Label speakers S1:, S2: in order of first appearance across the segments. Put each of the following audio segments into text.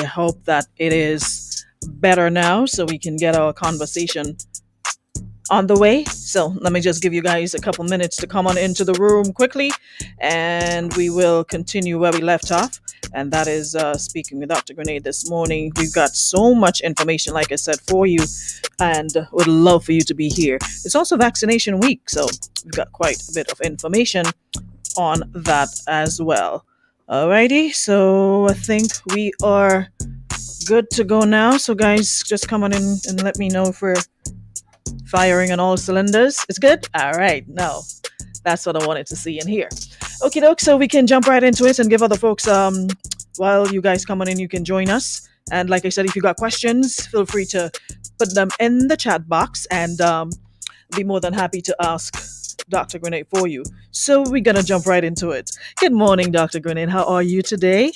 S1: hope that it is better now so we can get our conversation on the way. So let me just give you guys a couple minutes to come on into the room quickly, and we will continue where we left off. And that is speaking with Dr. Grenade this morning. We've got so much information, like I said, for you, and would love for you to be here. It's also vaccination week, so we've got quite a bit of information on that as well. Alrighty, so I think we are good to go now. So, guys, just come on in and let me know if we're firing on all cylinders. It's good? All right. No, that's what I wanted to see and hear. Okay, doke. So we can jump right into it and give other folks, while you guys come on in, you can join us. And like I said, if you got questions, feel free to put them in the chat box, and be more than happy to ask Dr. Grenade for you. So we're going to jump right into it. Good morning, Dr. Grenade. How are you today?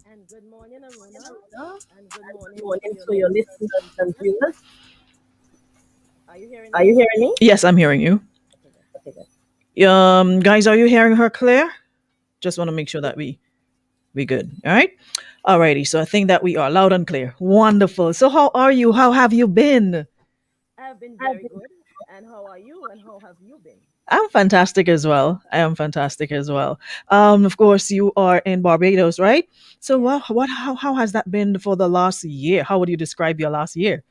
S2: And good morning, Aruna, and good
S3: Good
S2: morning to
S3: morning
S2: your
S3: to your
S2: listeners
S3: listeners
S2: and
S3: and
S2: viewers.
S3: viewers.
S2: Are you hearing
S3: Are
S2: me?
S3: you hearing me?
S1: Yes, I'm hearing you.
S2: Okay, good.
S3: Okay, good.
S1: Guys, are you hearing her clear? Just want to make sure that we good. All right. Alrighty. So I think that we are loud and clear. Wonderful. So how are you? How have you been?
S2: I've been
S3: I've
S2: very
S3: been
S2: good. And how are you? And how have you been?
S1: I'm fantastic as well. I am fantastic as well. Of course, you are in Barbados, right? So
S2: Yes.
S1: how has that been for the last year? How would you describe your last year?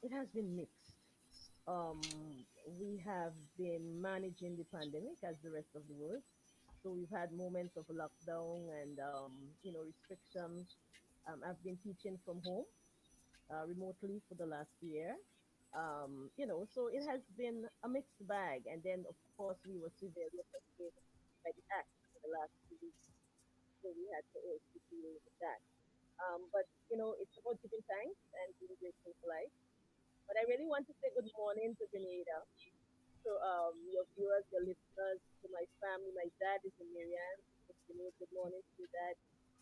S2: It has been mixed. We have been managing the pandemic as the rest of the world. So we've had moments of lockdown and restrictions. I've been teaching from home remotely for the last year. So it has been a mixed bag. And then, of course, we were severely affected by the act for the last 2 weeks. So we had to also deal with that. But it's about giving thanks and being grateful for life. But I really want to say good morning to Grenada, to your viewers, your listeners, to my family. My dad is in Marianne. So good morning to your dad,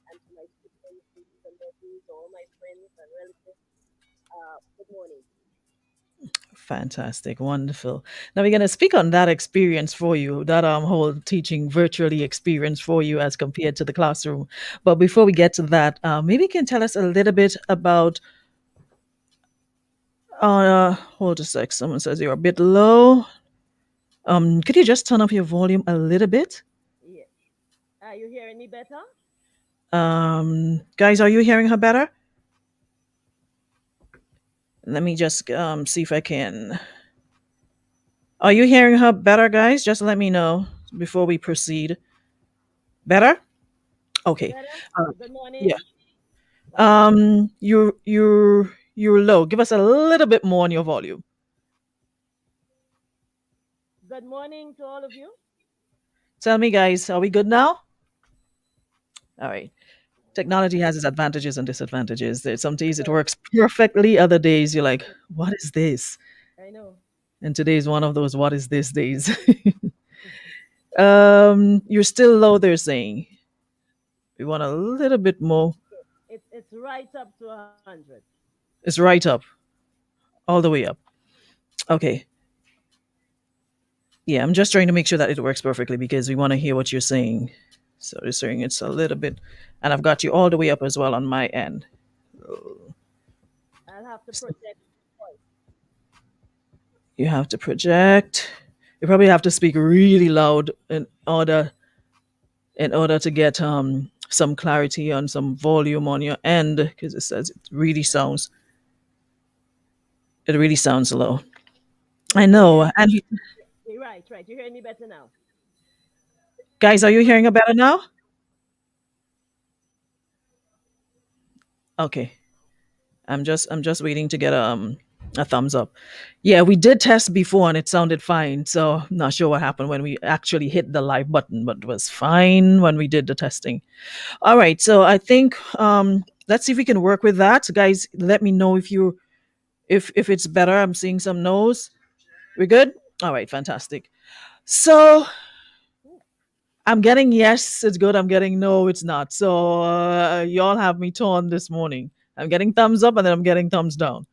S2: and to my siblings, nieces, and nephews, all my friends and relatives. Good morning.
S1: Fantastic, wonderful. Now we're gonna speak on that experience for you, that whole teaching virtually experience for you as compared to the classroom. But before we get to that, maybe you can tell us a little bit about. Hold a sec. Someone says you're a bit low. Could you just turn up your volume a little bit?
S2: Yes. Are you hearing me better?
S1: Guys, are you hearing her better? Let me just see if I can. Are you hearing her better, guys? Just let me know before we proceed. Better? Okay.
S2: Better?
S1: Uh,
S2: Good
S1: yeah.
S2: morning. Okay.
S1: You're low. Give us a little bit more on your volume.
S2: Good morning to all of you.
S1: Tell me, guys, are we good now? All right. Technology has its advantages and disadvantages. Some days it
S2: Sure.
S1: works perfectly. Other days you're like, what is this?
S2: I know.
S1: And today is one of those what is this days. You're still low, they're saying. We want a little bit more.
S2: It's right up to 100.
S1: It's right up, all the way up. Okay. Yeah, I'm just trying to make sure that it works perfectly because we want to hear what you're saying. So you're saying it's a little bit, and I've got you all the way up as well on my end.
S2: I'll have to project voice.
S1: You have to project. You probably have to speak really loud in order to get some clarity on some volume on your end because it says it really sounds low. I
S2: Yes, you're
S1: know.
S2: hearing.
S1: And
S2: You're right, right. You're hearing me better now.
S1: guys, are you hearing it better now? Okay. I'm just waiting to get a thumbs up. Yeah, we did test before and it sounded fine. So not sure what happened when we actually hit the live button, but it was fine when we did the testing. All right. So I think let's see if we can work with that. Guys, let me know if it's better. I'm seeing some no's. We're good? All right, fantastic. So
S2: Ooh,
S1: I'm getting yes, it's good. I'm getting no, it's not. So y'all have me torn this morning. I'm getting thumbs up and then I'm getting thumbs down.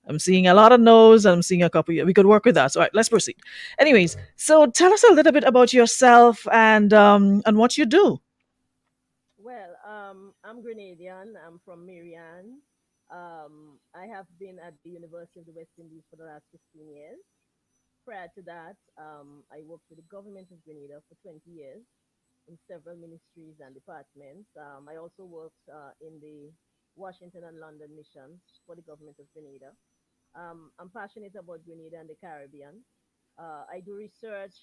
S1: I'm seeing a lot of no's and I'm seeing a couple. We could work with that. So, all right, let's proceed. Anyways, so tell us a little bit about yourself and what you do.
S2: well, I'm Grenadian. I'm from Marianne. I have been at the University of the West Indies for the last 15 years. Prior to that, I worked with the government of Grenada for 20 years in several ministries and departments. I also worked in the Washington and London missions for the government of Grenada. I'm passionate about Grenada and the Caribbean. I do research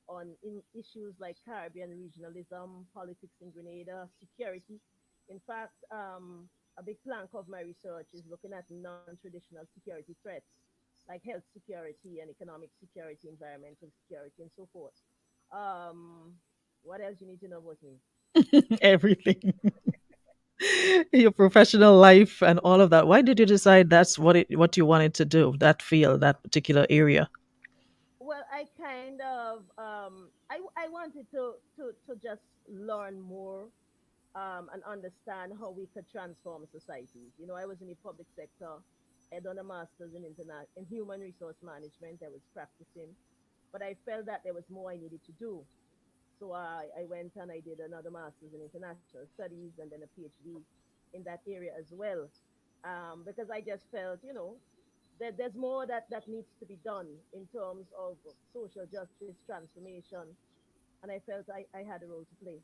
S2: on issues like Caribbean regionalism, politics in Grenada, security. In fact, a big plank of my research is looking at non-traditional security threats like health security and economic security, environmental security, and so forth. Um, what else you need to know about me?
S1: Everything. Your professional life and all of that. Why did you decide that's what you wanted to do, that field, that particular area?
S2: Well, I kind of I wanted to just learn more and understand how we could transform societies. You know, I was in the public sector. I done a master's in in human resource management. I was practicing, but I felt that there was more I needed to do. So I went and I did another master's in international studies and then a PhD in that area as well, because I just felt, you know, that there's more that needs to be done in terms of social justice transformation, and I felt I had a role to play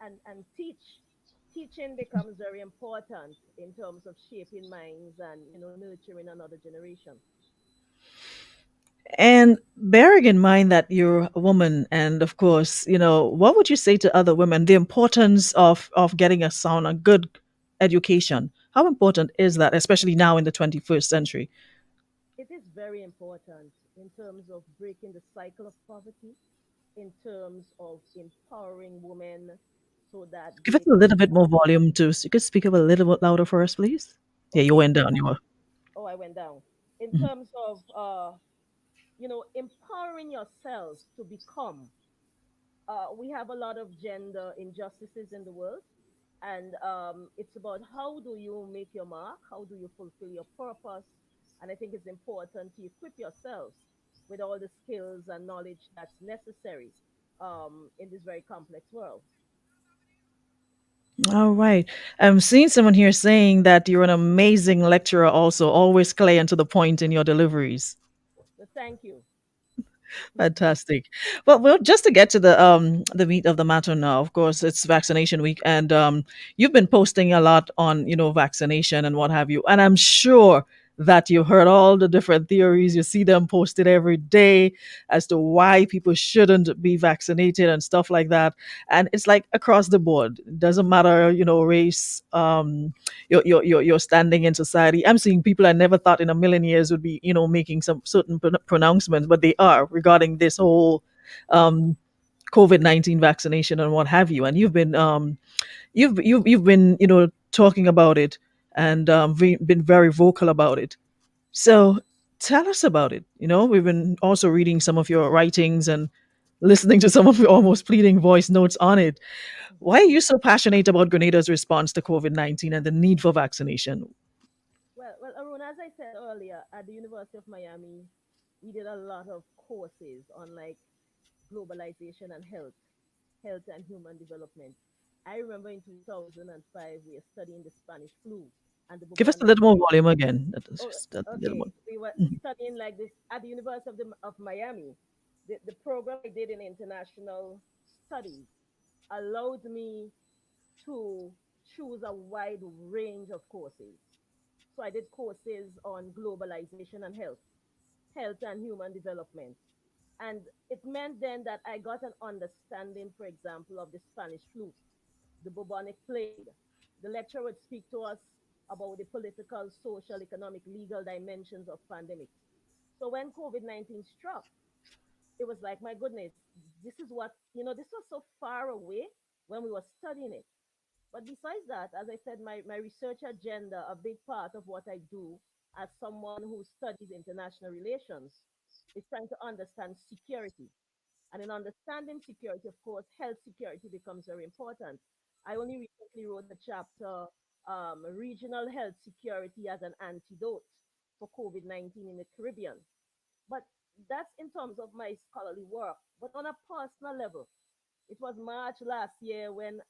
S2: and teaching becomes very important in terms of shaping minds and nurturing another generation.
S1: And bearing in mind that you're a woman, and of course, what would you say to other women? The importance of getting a sound, a good education. How important is that, especially now in the 21st century?
S2: It is very important in terms of breaking the cycle of poverty, in terms of empowering women so that
S1: Give us
S2: they
S1: a
S2: can.
S1: little bit more volume too. So you could speak up a little bit louder for us, please. Yeah, you
S2: Okay.
S1: went down. You were.
S2: Oh, I went down. In
S1: Mhm.
S2: terms of empowering yourself to become. We have a lot of gender injustices in the world, and it's about how do you make your mark, how do you fulfill your purpose, and I think it's important to equip yourselves with all the skills and knowledge that's necessary in this very complex world.
S1: All right. I'm seeing someone here saying that you're an amazing lecturer, also always clear and to the point in your deliveries.
S2: So thank you.
S1: Fantastic. Well, just to get to the meat of the matter now. Of course, it's vaccination week, and you've been posting a lot on vaccination and what have you. And I'm sure that you heard all the different theories. You see them posted every day as to why people shouldn't be vaccinated and stuff like that. And it's like across the board. It doesn't matter, race, your standing in society. I'm seeing people I never thought in a million years would be, making some certain pronouncements, but they are regarding this whole um, COVID-19 vaccination and what have you. And you've been, talking about it and been very vocal about it. So tell us about it. We've been also reading some of your writings and listening to some of your almost pleading voice notes on it.
S2: Mhm.
S1: Why are you so passionate about Grenada's response to COVID-19 and the need for vaccination?
S2: Well, Arun, as I said earlier, at the University of Miami, we did a lot of courses on like globalization and health and human development. I remember in 2005 we were studying the Spanish flu and the
S1: Give us a
S2: bubonic
S1: little more
S2: plague.
S1: volume again. That is
S2: Oh,
S1: just a little
S2: okay.
S1: more.
S2: We were
S1: Mhm.
S2: studying like this at the University of Miami. The program I did in international studies allowed me to choose a wide range of courses. So I did courses on globalization and health and human development. And it meant then that I got an understanding, for example, of the Spanish flu, the bubonic plague. The lecturer would speak to us about the political, social, economic, legal dimensions of pandemics. So when COVID-19 struck, it was like, my goodness, this is what, this was so far away when we were studying it. But besides that, as I said, my research agenda, a big part of what I do as someone who studies international relations, is trying to understand security. And in understanding security, of course, health security becomes very important. I only recently wrote a chapter, Regional Health Security as an Antidote for COVID-19 in the Caribbean. But that's in terms of my scholarly work. But on a personal level, it was March last year when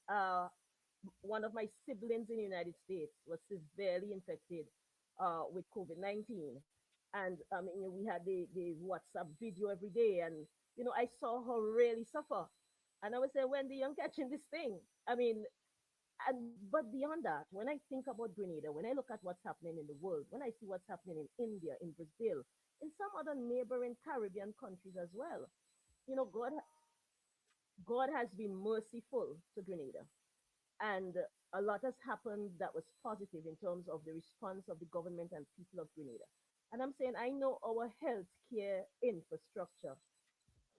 S2: one of my siblings in the United States was severely infected with COVID-19. And we had the WhatsApp video every day. And, I saw her really suffer. And I was saying, Wendy, I'm catching this thing. I mean, but beyond that, when I think about Grenada, when I look at what's happening in the world, when I see what's happening in India, in Brazil, in some other neighboring Caribbean countries as well, you know, God, God has been merciful to Grenada. And a lot has happened that was positive in terms of the response of the government and people of Grenada. And I'm saying, I know our healthcare infrastructure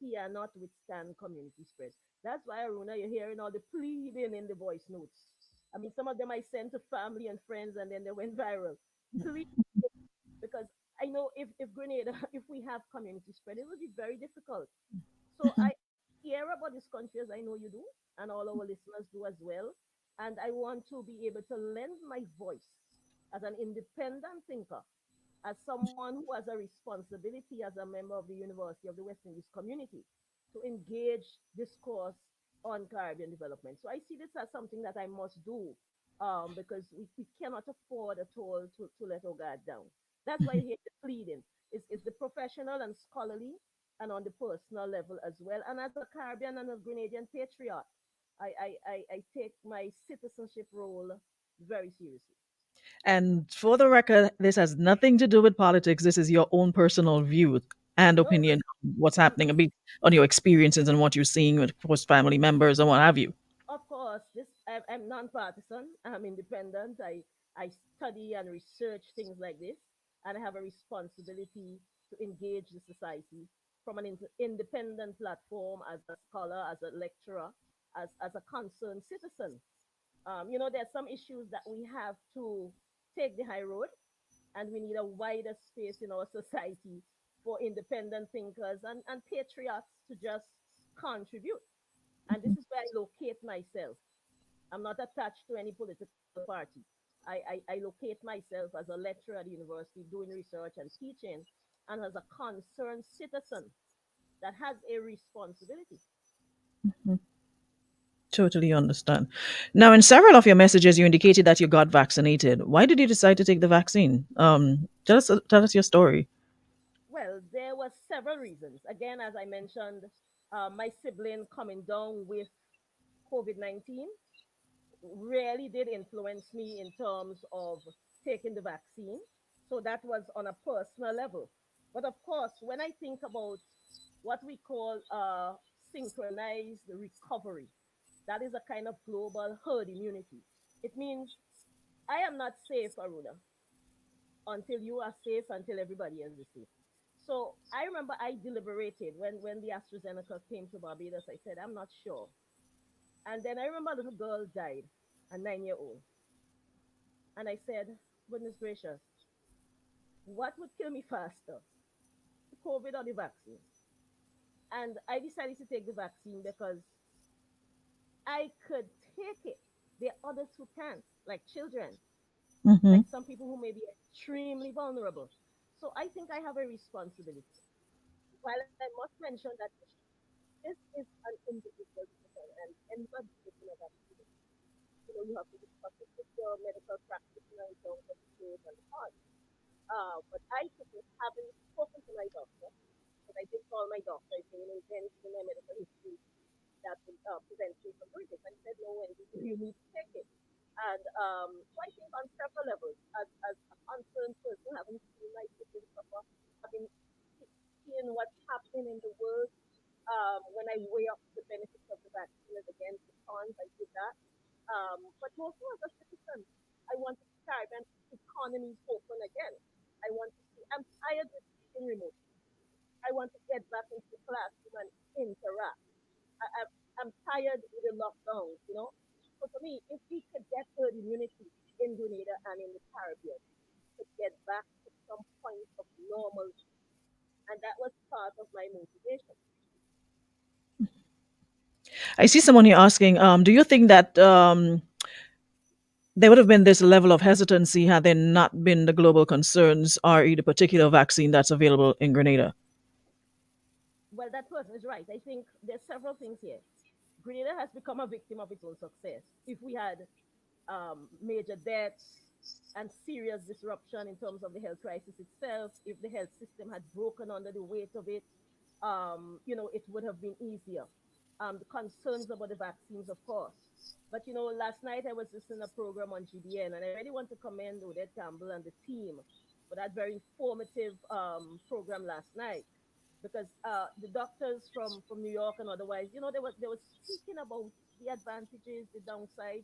S2: cannot withstand community spread. That's why, Aruna, you're hearing all the pleading in the voice notes. I mean, some of them I sent to family and friends, and then they went viral. Please, because I know if Grenada, if we have community spread, it will be very difficult. So I care about this country as I know you do, and all our listeners do as well. And I want to be able to lend my voice as an independent thinker, as someone who has a responsibility as a member of the University of the West Indies community to engage discourse on Caribbean development. So I see this as something that I must do because we cannot afford at all to let our guard down. That's why here the pleading is the professional and scholarly and on the personal level as well. And as a Caribbean and a Grenadian patriot, I take my citizenship role very seriously.
S1: And for the record, this has nothing to do with politics. This is your own personal view and
S2: No,
S1: opinion on what's
S2: no,
S1: happening, a bit on your experiences and what you're seeing with, of course, family members and what have you.
S2: of course, I'm non-partisan. I'm independent. I study and research things like this, and I have a responsibility to engage the society from an independent platform as a scholar, as a lecturer, as a concerned citizen. There's some issues that we have to take the high road, and we need a wider space in our society for independent thinkers and patriots to just contribute. And this is where I locate myself. I'm not attached to any political party. I locate myself as a lecturer at the university doing research and teaching and as a concerned citizen that has a responsibility.
S1: Totally understand. Now, in several of your messages, you indicated that you got vaccinated. Why did you decide to take the vaccine? Tell us your story.
S2: Well, there were several reasons. Again, as I mentioned, my sibling coming down with COVID 19 really did influence me in terms of taking the vaccine. So that was on a personal level. But of course, when I think about what we call synchronized recovery, that is a kind of global herd immunity. It means I am not safe, Aruna, until you are safe, until everybody else is safe. So I remember I deliberated when the AstraZeneca came to Barbados. I said, I'm not sure. And then I remember a little girl died, a 9-year-old. And I said, goodness gracious, what would kill me faster, the COVID or the vaccine? And I decided to take the vaccine because I could take it. There are others who can't, like children,
S1: Mm-hmm.
S2: like some people who may be extremely vulnerable. So I think I have a responsibility. While I must mention that this is an individual decision and anybody taking a vaccine, you have to discuss it with your medical practitioner in terms of the pros and the cons. But I took it having spoken to my doctor, because I did call my doctor, I said, is there anything in my medical history that would prevent me from doing this? And he said, no, Wendy, you need to take it. And so I think on several levels, as a concerned person, having seen my siblings suffer, having seen what's happening in the world, when I weigh up the benefits of the vaccine as against the cons, I did that. But also as a citizen, I want to see Caribbean economies open again. I want to see, I'm tired of being remote. I want to get back into the classroom and interact. I, I'm tired with the lockdowns. So for me, if we could get herd immunity in Grenada and in the Caribbean, to get back to some point of normalcy. And that was part of my motivation.
S1: I see someone here asking, do you think that there would have been this level of hesitancy had there not been the global concerns or the particular vaccine that's available in Grenada?
S2: Well, that person is right. I think there's several things here. Grenada has become a victim of its own success. If we had major deaths and serious disruption in terms of the health crisis itself, if the health system had broken under the weight of it, it would have been easier. The concerns about the vaccines, of course. But last night I was listening to a program on GBN, and I really want to commend Odette Campbell and the team for that very informative program last night, because the doctors from New York and otherwise, they were speaking about the advantages, the downsides,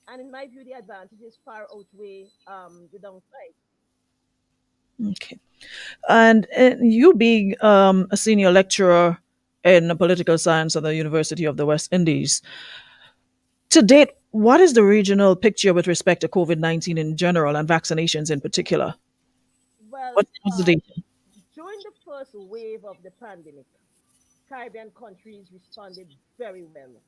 S2: and in my view, the advantages far outweigh the downside.
S1: Okay. And you being a senior lecturer in political science at the University of the West Indies, to date, what is the regional picture with respect to COVID 19 in general and vaccinations in particular?
S2: Well,
S1: What's the data?
S2: during the first wave of the pandemic, Caribbean countries responded very well.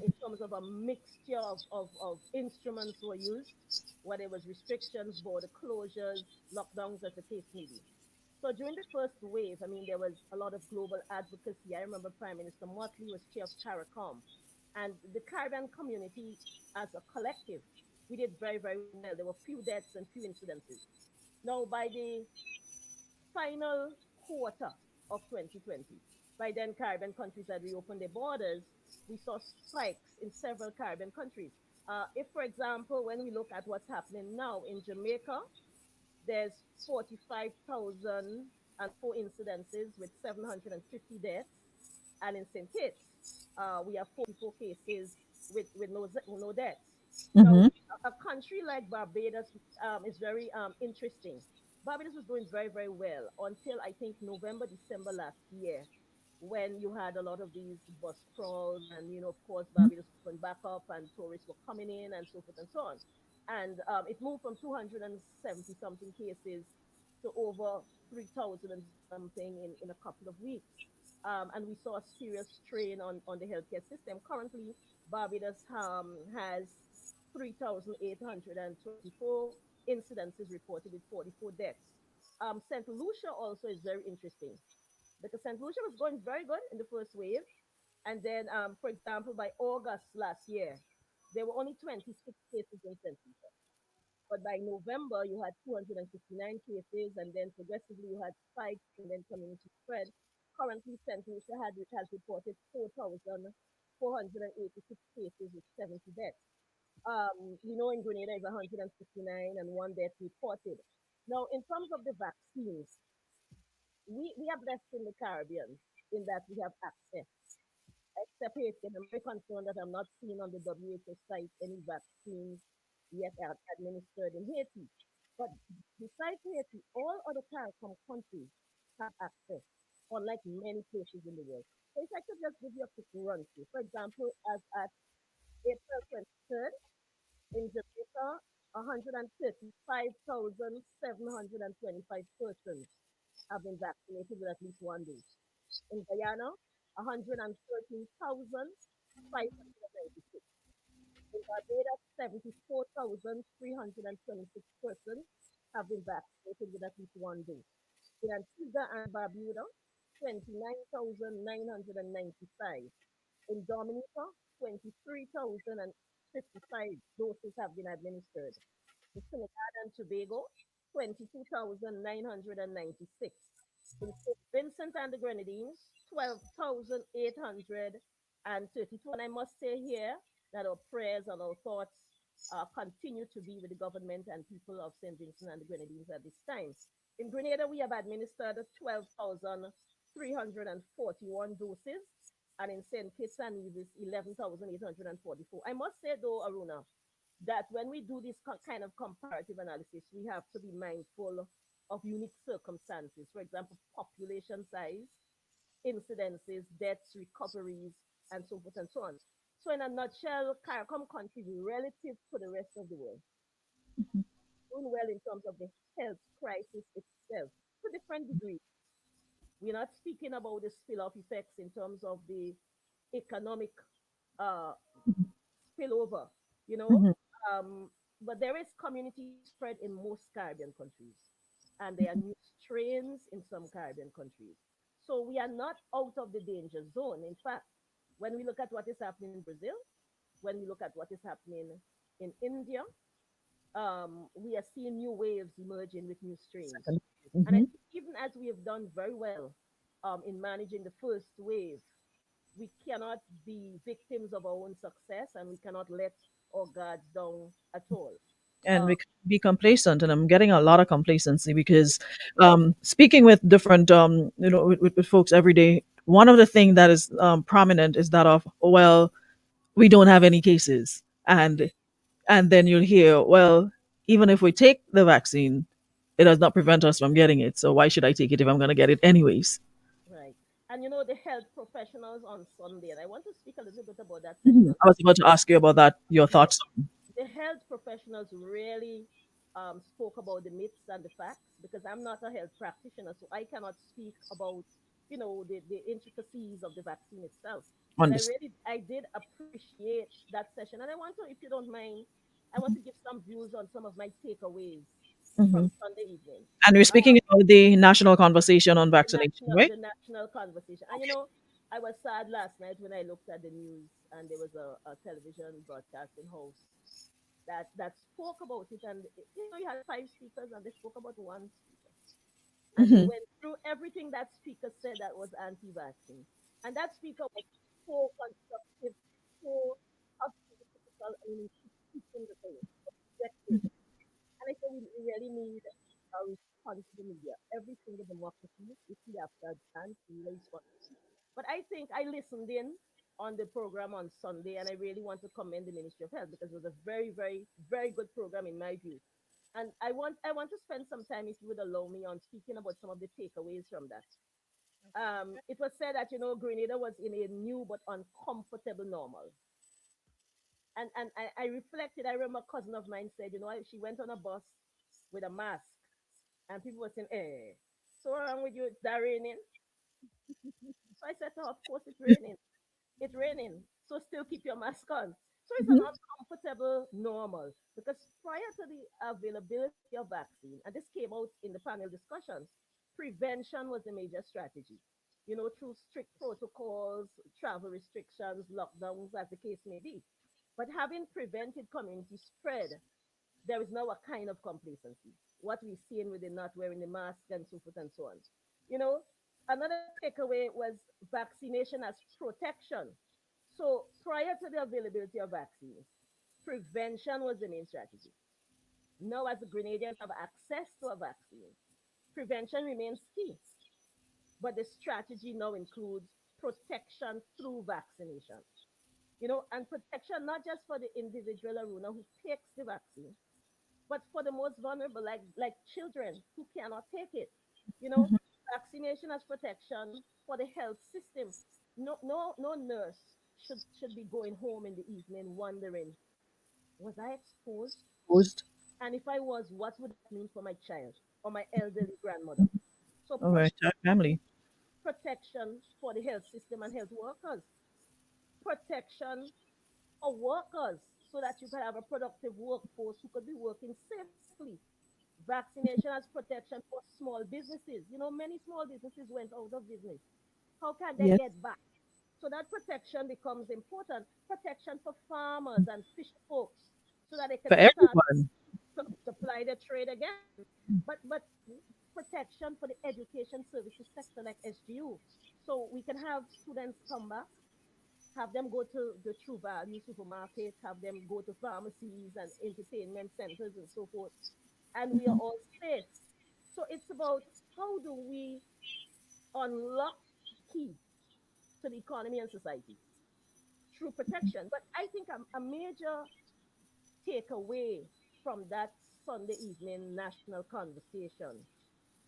S2: In terms of a mixture of instruments were used, whether it was restrictions, border closures, lockdowns, as the case may be. So during the first wave, I mean, there was a lot of global advocacy. I remember Prime Minister Motley was chair of CARICOM, and the Caribbean community as a collective, we did very, very well. There were few deaths and few incidences. Now, by the final quarter of 2020. By then, Caribbean countries had reopened their borders. We saw spikes in several Caribbean countries. If, for example, when we look at what's happening now in Jamaica, there's 45,004 incidences with 750 deaths. And in St. Kitts, we have 44 cases with no deaths. Now,
S1: Hmm.
S2: a country like Barbados is very interesting. Barbados was doing very, very well until I think November, December last year, when you had a lot of these bus crawls, and of course, Barbados opened back up, and tourists were coming in, and so forth and so on. And it moved from 270 something cases to over 3,000 and something in a couple of weeks. And we saw a serious strain on the healthcare system. Currently, Barbados has 3,824 incidences reported with 44 deaths. St. Lucia also is very interesting, because St. Lucia was going very good in the first wave. And then, for example, by August last year, there were only 26 cases in St. Lucia. But by November, you had 259 cases, and then progressively you had spikes and then community spread. Currently, St. Lucia has reported 4,486 cases with 70 deaths. In Grenada is 159 and one death reported. Now, in terms of the vaccines, we are blessed in the Caribbean in that we have access. Except Haiti, and I'm very concerned that I'm not seeing on the WHO site any vaccines yet administered in Haiti. But besides Haiti, all other CARICOM countries have access, unlike many places in the world. So if I could just give you a quick run through. For example, as at April 23rd, in Jamaica, 135,725 persons have been vaccinated with at least one dose. In Guyana, 113,596. In Barbados, 74,326 persons have been vaccinated with at least one dose. In Antigua and Barbuda, 29,995. In Dominica, 23,055 doses have been administered. In Trinidad and Tobago, 22,996. In St. Vincent and the Grenadines, 12,832. And I must say here that our prayers and our thoughts continue to be with the government and people of St. Vincent and the Grenadines at this time. In Grenada, we have administered 12,341 doses, and in St. Kitts and Nevis, 11,844. I must say, though, Aruna, that when we do this kind of comparative analysis, we have to be mindful of unique circumstances. For example, population size, incidences, deaths, recoveries, and so forth and so on. So, in a nutshell, CARICOM countries relative to the rest of the world doing well in terms of the health crisis itself to different degrees. We're not speaking about the spill-off effects in terms of the economic uh, spillover, you know.
S1: Hmm.
S2: Um, but there is community spread in most Caribbean countries, and there are new strains in some Caribbean countries. So we are not out of the danger zone. In fact, When we look at what is happening in Brazil, when we look at what is happening in India, we are seeing new waves emerging with new strains.
S1: Second.
S2: And I
S1: Hmm.
S2: think even as we have done very well in managing the first wave, we cannot be victims of our own success and we cannot let our guards down at all.
S1: And we
S2: Um,
S1: can be complacent, and I'm getting a lot of complacency because speaking with different with folks every day, one of the things that is prominent is that of, well, we don't have any cases, and then you'll hear, well, even if we take the vaccine, it does not prevent us from getting it, so why should I take it if I'm going to get it anyways?
S2: right. And the health professionals on Sunday, and I want to speak a little bit about that session
S1: Mhm.
S2: on
S1: I was about to ask you about that, your
S2: yeah,
S1: thoughts.
S2: the health professionals really spoke about the myths and the facts because I'm not a health practitioner, so I cannot speak about the intricacies of the vaccine itself.
S1: On
S2: But
S1: this.
S2: I did appreciate that session, and I want to, if you don't mind, I want to give some views on some of my takeaways
S1: Hmm.
S2: from Sunday evening.
S1: And we're
S2: Uh,
S1: speaking about the national conversation on vaccination, right?
S2: the national conversation. And I was sad last night when I looked at the news and there was a television broadcasting host that spoke about it. And you had five speakers and they spoke about one speaker. And they
S1: Hmm.
S2: went through everything that speaker said that was anti-vaccine. And that speaker was so constructive, so critical, I mean, teaching the thing, objective. And I think we really need a responsible media. Every single democracy, if we have to advance, we respond. But I think I listened in on the program on Sunday, and I really want to commend the Ministry of Health because it was a very, very, very good program in my view. And I want to spend some time, if you would allow me, on speaking about some of the takeaways from that. It was said that Grenada was in a new but uncomfortable normal, and I reflected. I remember a cousin of mine said, she went on a bus with a mask, and people were saying, so what's wrong with you? It's that raining. So I said to her, of course it's raining. It's raining, so still keep your mask on. So it's an
S1: Hmm.
S2: uncomfortable normal because prior to the availability of vaccine, and this came out in the panel discussions, prevention was the major strategy. Through strict protocols, travel restrictions, lockdowns, as the case may be. But having prevented community spread, there is now a kind of complacency. What we're seeing with the not wearing the mask and so forth and so on. You know, Another takeaway was vaccination as protection. So prior to the availability of vaccines, prevention was the main strategy. Now, as the Grenadians have access to a vaccine, prevention remains key. But the strategy now includes protection through vaccination. And protection not just for the individual Aruna who takes the vaccine, but for the most vulnerable, like children who cannot take it. You know, Vaccination as protection for the health system. No nurse should be going home in the evening wondering, was I exposed?
S1: Opposed.
S2: And if I was, what would that mean for my child or my elderly grandmother? So
S1: All right, family.
S2: protection for the health system and health workers, protection for workers so that you can have a productive workforce who could be working safely. Vaccination as protection for small businesses. Many small businesses went out of business. How can they
S1: Yes,
S2: get back? So that protection becomes important. Protection for farmers and fish folks so that they
S1: for
S2: can start
S1: everyone.
S2: to apply their trade again. But protection for the education services sector like SGU. So we can have students come back, have them go to the True Value supermarket, have them go to pharmacies and entertainment centers and so forth. And we are all safe. So it's about how do we unlock the key to the economy and society through protection. But I think a major takeaway from that Sunday evening national conversation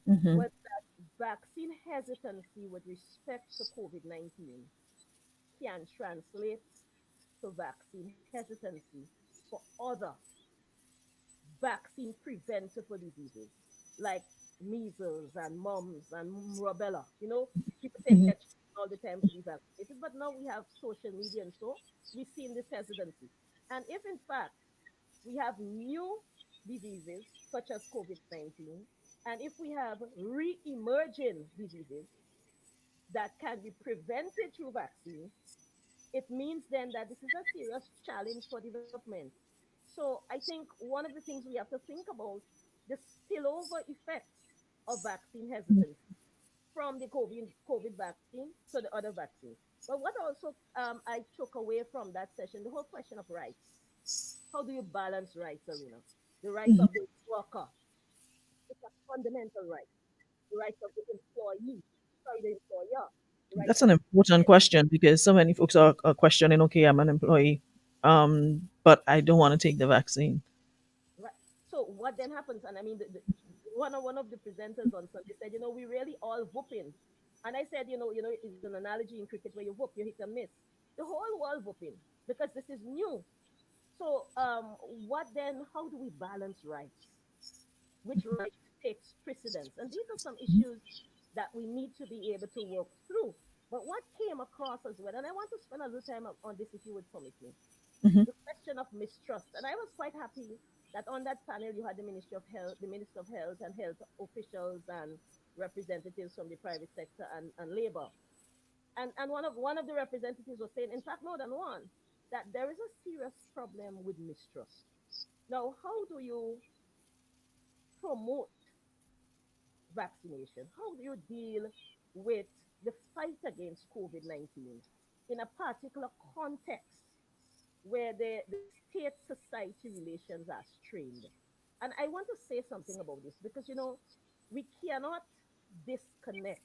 S1: Hmm.
S2: was that vaccine hesitancy with respect to COVID 19 can translate to vaccine hesitancy for other vaccine preventable diseases like measles and mumps and rubella. People take
S1: Hmm.
S2: their children all the time to be vaccinated, but now we have social media and so we've seen this hesitancy. And if in fact we have new diseases such as COVID 19, and if we have re emerging diseases that can be prevented through vaccine, it means then that this is a serious challenge for development. So I think one of the things we have to think about the spillover effects of vaccine hesitancy from the COVID vaccine to the other vaccines. But what also I took away from that session, the whole question of rights. How do you balance rights, Arena? The rights of the worker, it's a fundamental right. The rights of the employee, sorry, the employer, the rights
S1: That's
S2: of
S1: an
S2: the
S1: important
S2: patient.
S1: question because so many folks are questioning, okay, I'm an employee, but I don't want to take the vaccine.
S2: Right. So what then happens? And I mean, one of the presenters on Sunday said, we really all whooping. And I said, it's an analogy in cricket where you whoop, you hit and miss. The whole world whooping because this is new. So what then? How do we balance rights? Which right takes precedence? And these are some issues that we need to be able to work through. But what came across as well, and I want to spend a little time on this if you would permit me,
S1: Hmm.
S2: the question of mistrust. And I was quite happy that on that panel you had the Ministry of Health, the Minister of Health and health officials and representatives from the private sector and labor. And one of the representatives was saying, in fact, more than one, that there is a serious problem with mistrust. Now, how do you promote vaccination? How do you deal with the fight against COVID 19 in a particular context where the state society relations are strained? And I want to say something about this because, we cannot disconnect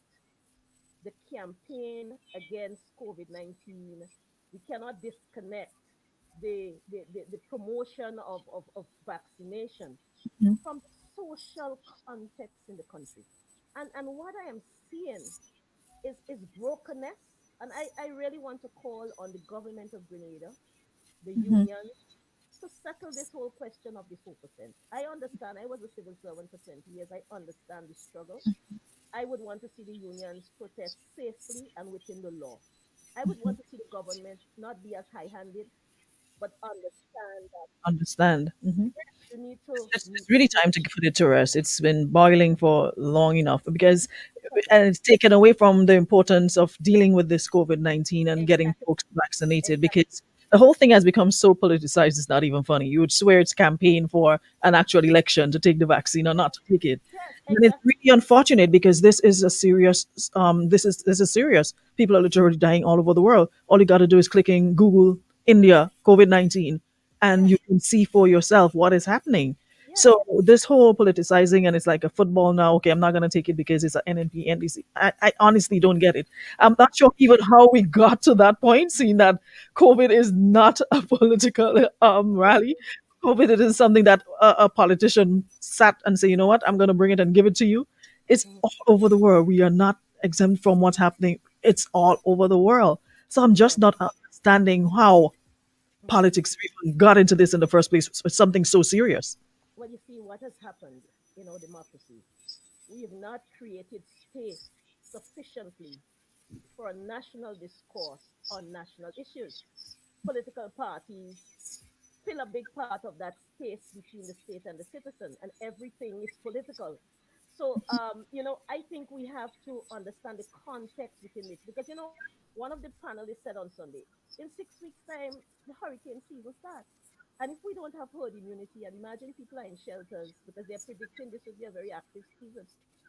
S2: the campaign against COVID 19. We cannot disconnect the promotion of vaccination from the social context in the country. And what I am seeing is brokenness. And I really want to call on the government of Grenada, the unions, to settle this whole question of the 4%. I understand. I was a civil servant for 20 years. I understand the struggle. I would want to see the unions protest safely and within the law. I would want to see the government not be as high handed, but understand that
S1: Understand.
S2: you need to
S1: It's really time to put it to rest. It's been boiling for long enough because, and
S2: totally
S1: it's taken away from the importance of dealing with this COVID-19 and getting
S2: exactly
S1: folks vaccinated
S2: exactly.
S1: because the whole thing has become so politicized. It's not even funny. You would swear it's campaign for an actual election to take the vaccine or
S2: Yes,
S1: not to take it.
S2: yes,
S1: And it's
S2: exactly.
S1: really unfortunate because this is a serious. This is serious. People are literally dying all over the world. All you got to do is click in Google India COVID-19, and
S2: Yes,
S1: you can see for yourself what is happening.
S2: yes.
S1: So this whole politicizing and it's like a football now. Okay, I'm not gonna take it because it's an NNP NDC. I honestly don't get it. I'm not sure even how we got to that point, seeing that COVID is not a political rally. COVID it is something that a politician sat and say, you know what, I'm gonna bring it and give it to you. It's
S2: Mhm.
S1: all over the world. We are not exempt from what's happening. It's all over the world. So I'm just
S2: Yes.
S1: not understanding how
S2: Mhm.
S1: politics even got into this in the first place with something so serious.
S2: Well, you see, what has happened in our democracy, we have not created space sufficiently for a national discourse on national issues. Political parties fill a big part of that space between the state and the citizen, and everything is political. So, I think we have to understand the context within which, because, one of the panelists said on Sunday, in 6 weeks' time, the hurricane season starts. And if we don't have herd immunity, and imagine people are in shelters because they're predicting this would be a very active season.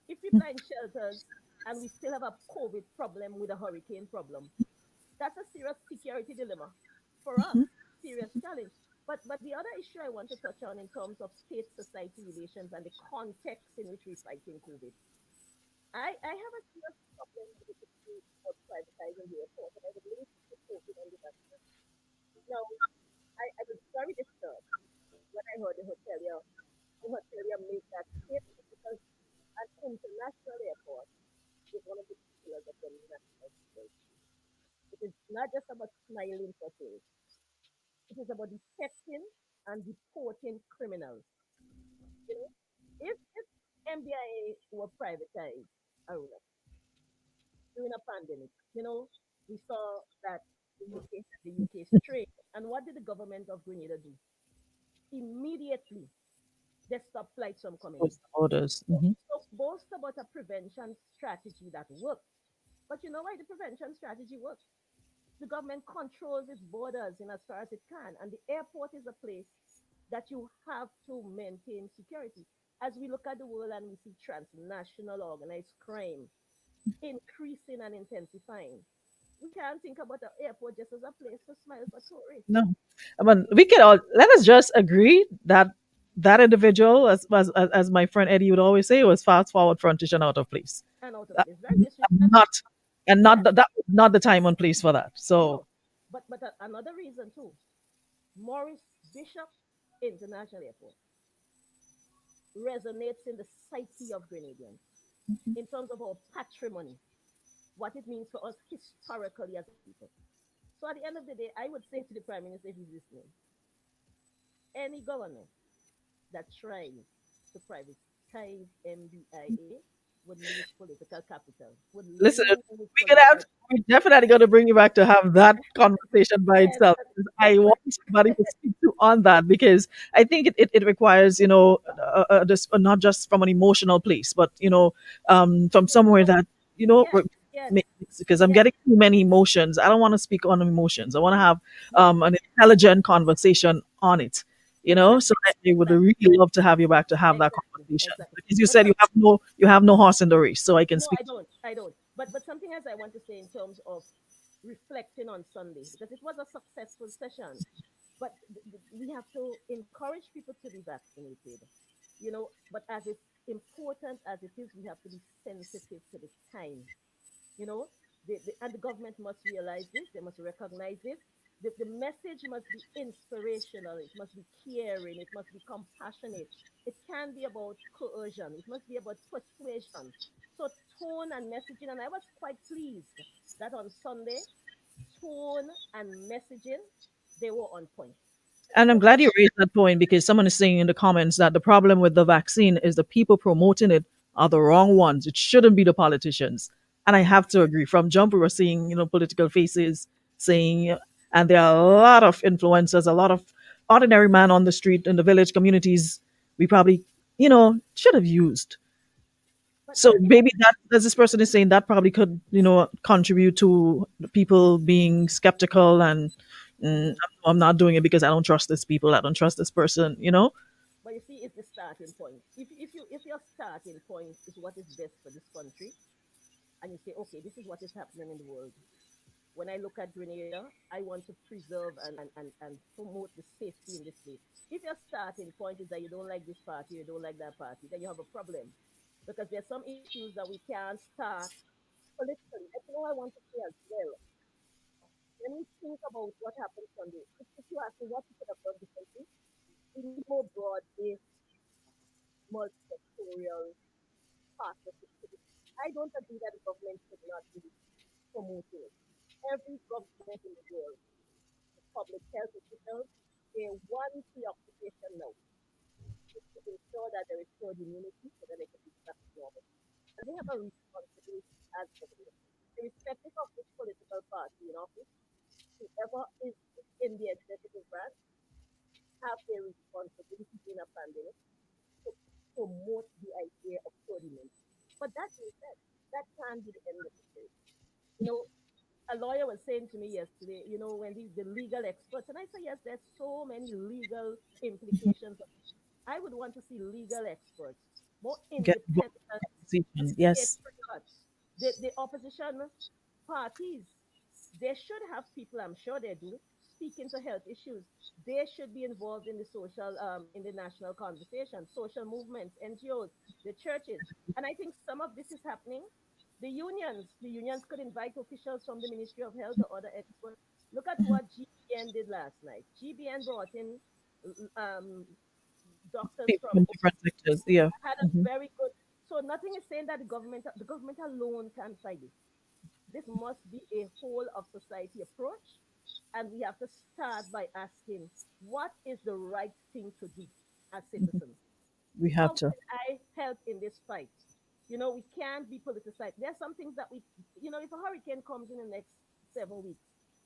S2: If people are in shelters and we still have a COVID problem with a hurricane problem, that's a serious security dilemma for us, serious challenge. But the other issue I want to touch on in terms of state society relations and the context in which we're fighting COVID, I have a serious problem with the issue of privatizing the airport, and I would link it to COVID and the vaccine. Now, I was very disturbed when I heard the hotelier make that statement because an international airport is one of the pillars of the national security. It is not just about smiling for tourists. It is about detecting and deporting criminals. You know, if MBIA were privatized, Aruna, during a pandemic, we saw that the UK strain. And what did the government of Grenada do? Immediately, they stopped flights from coming in.
S1: Close the borders.
S2: So boast about a prevention strategy that worked. But you know why the prevention strategy worked? the government controls its borders in as far as it can, and the airport is a place that you have to maintain security. As we look at the world and we see transnational organized crime increasing and intensifying, we can't think about the airport just as a place to smile for tourists
S1: No, I mean, we can all let us just agree that that individual, as my friend Eddie would always say, was fast forward, frontish, and out of place.
S2: and out of
S1: That-
S2: place. Very disrespectful.
S1: Not and not
S2: Yes,
S1: that was not the time and place for that. So
S2: no. But another reason too, Morris Bishop International Airport resonates in the psyche of Grenadians in terms of our patrimony, what it means for us historically as a people. So at the end of the day, I would say to the Prime Minister, if he's listening, any government that tries to privatize MBIA would lose political capital, would
S1: listen,
S2: lose
S1: we could have
S2: political.
S1: we definitely going to bring you back to have that conversation by
S2: Yes,
S1: itself. 'Cause I
S2: but
S1: want somebody to speak to on that because I think it requires this not just from an emotional place, but from somewhere that you know
S2: yes, yes,
S1: because I'm
S2: yes,
S1: getting too many emotions. I don't want to speak on emotions. I want to have
S2: yes,
S1: an intelligent conversation on it. So
S2: exactly,
S1: I would
S2: exactly,
S1: really love to have you back to have that
S2: exactly,
S1: conversation
S2: exactly.
S1: because you
S2: But
S1: said you have no horse in the race, so I can
S2: no,
S1: speak.
S2: I don't. But something else I want to say in terms of reflecting on Sunday because it was a successful session. But we have to encourage people to be vaccinated, But as it's important as it is, we have to be sensitive to the time, you know. And the government must realize this. They must recognize this. The message must be inspirational. It must be caring. It must be compassionate. It can be about coercion. It must be about persuasion. So tone and messaging. And I was quite pleased that on Sunday, tone and messaging, they were on point.
S1: And I'm
S2: So
S1: glad you raised that point because someone is saying in the comments that the problem with the vaccine is the people promoting it are the wrong ones. It shouldn't be the politicians. And I have to agree. From jump, we were seeing, political faces saying, and there are a lot of influencers, a lot of ordinary man on the street in the village communities we probably, should have used. So
S2: but
S1: maybe that, as this person is saying, that probably could, contribute to the people being skeptical and I'm not doing it because I don't trust this people. I don't trust this person.
S2: but you see, it's the starting point. If your starting point is what is best for this country, and you say, okay, this is what is happening in the world. When I look at Grenada, I want to preserve and promote the safety in this place. If your starting point is that you don't like this party, you don't like that party, then you have a problem. Because there's some issues that we can't start politically. That's all I want to say as well. When we think about what happened Sunday, if you ask me what we could have done differently, we need more broad-based, multi-sectorial partnerships. I don't agree that the government should not be promoting it. Every government in the world, the public health officials, their one preoccupation now is to ensure that there is herd immunity so that they can be back to normal. And they have a responsibility as government, irrespective of which political party in office, whoever is in the executive branch have a responsibility in a pandemic to promote the idea of herd immunity. But that being said, that can be the end of the story. You know, a lawyer was saying to me yesterday, when the legal experts, and I say, yes, there's so many legal implications. I would want to see legal experts, more
S1: Get involved
S2: independent
S1: in the conversation. Yes.
S2: patriots. The opposition parties, they should have people, I'm sure they do, speaking to health issues. They should be involved in the in the national conversation, social movements, NGOs, the churches. And I think some of this is happening. The unions could invite officials from the Ministry of Health or other experts. Look at what GBN did last night. GBN brought in um, doctors
S1: People
S2: from
S1: from different sectors. Yeah.
S2: had a
S1: Mhm.
S2: very good. So nothing is saying that the government alone can fight this. This must be a whole of society approach, and we have to start by asking what is the right thing to do as citizens.
S1: We have
S2: How
S1: to.
S2: can I help in this fight? We can't be politicized. There are some things that if a hurricane comes in the next 7 weeks,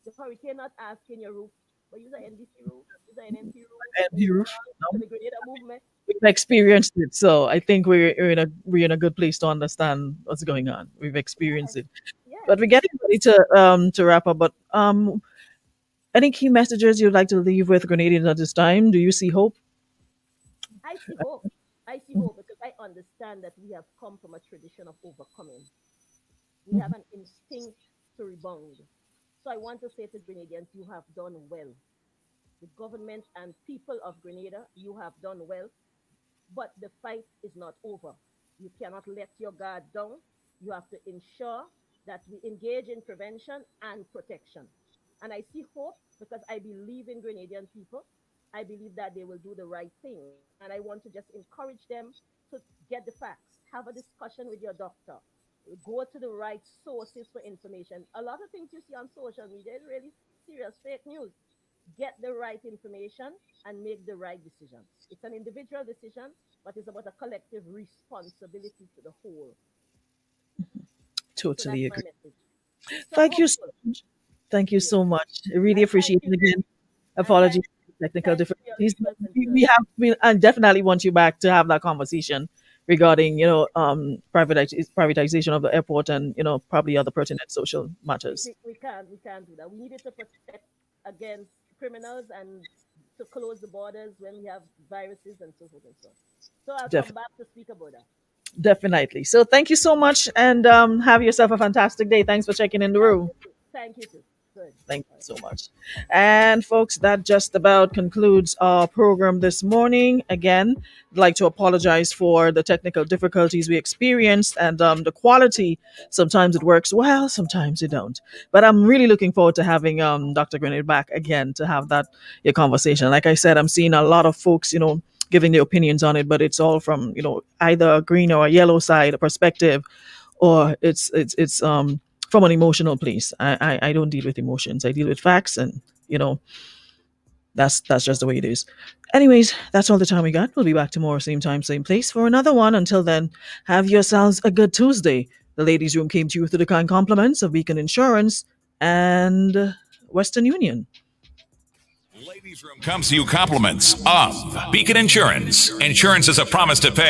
S2: the hurricane not asking your roof, but use an NDC roof, use an NNP roof,
S1: And
S2: or you
S1: you
S2: belong to the Grenada movement.
S1: we've experienced it, so I think we're in a good place to understand what's going on. We've experienced
S2: Yes,
S1: it. But we're getting ready to wrap up. But any key messages you'd like to leave with Grenadians at this time? Do you see hope?
S2: I see hope. I see hope because I understand that we have come from a tradition of overcoming. We have an instinct to rebound. So I want to say to Grenadians, you have done well. The government and people of Grenada, you have done well. But the fight is not over. You cannot let your guard down. You have to ensure that we engage in prevention and protection. And I see hope because I believe in Grenadian people. I believe that they will do the right thing. And I want to just encourage them to get the facts, have a discussion with your doctor, go to the right sources for information. A lot of things you see on social media is really serious fake news. Get the right information and make the right decisions. It's an individual decision, but it's about a collective responsibility to the whole. So
S1: Totally
S2: that's my
S1: agree.
S2: message. So I'm
S1: Thank you so
S2: hopeful.
S1: much. Thank you
S2: Yes.
S1: so much. I really
S2: And
S1: appreciate
S2: thank you,
S1: it again.
S2: and
S1: Apologies for the technical
S2: thanks for your
S1: difficulties. But
S2: equal
S1: we
S2: concern.
S1: have we I definitely want you back to have that conversation regarding, privatization of the airport and, probably other pertinent social matters.
S2: We can't do that. We needed to protect against criminals and to close the borders when we have viruses and so forth and so on. So I'll come
S1: Definitely.
S2: back to speak about that.
S1: Definitely. So thank you so much and have yourself a fantastic day. Thanks for checking in the
S2: And
S1: room.
S2: you too. Thank you too. Good.
S1: Thank
S2: All
S1: you
S2: right.
S1: so much. And folks, that just about concludes our program this morning. Again, I'd like to apologize for the technical difficulties we experienced and the quality. Sometimes it works well, sometimes it don't. But I'm really looking forward to having Dr. Grenade back again to have that your conversation. Like I said, I'm seeing a lot of folks, giving their opinions on it, but it's all from, either a green or a yellow side, a perspective, or it's from an emotional place. I don't deal with emotions. I deal with facts, and you know that's just the way it is. Anyways, that's all the time we got. We'll be back tomorrow, same time, same place for another one. Until then, have yourselves a good Tuesday. The ladies' room came to you through the kind compliments of Beacon Insurance and Western Union.
S3: Ladies Room comes to you compliments of Beacon Insurance. Insurance is a promise to pay.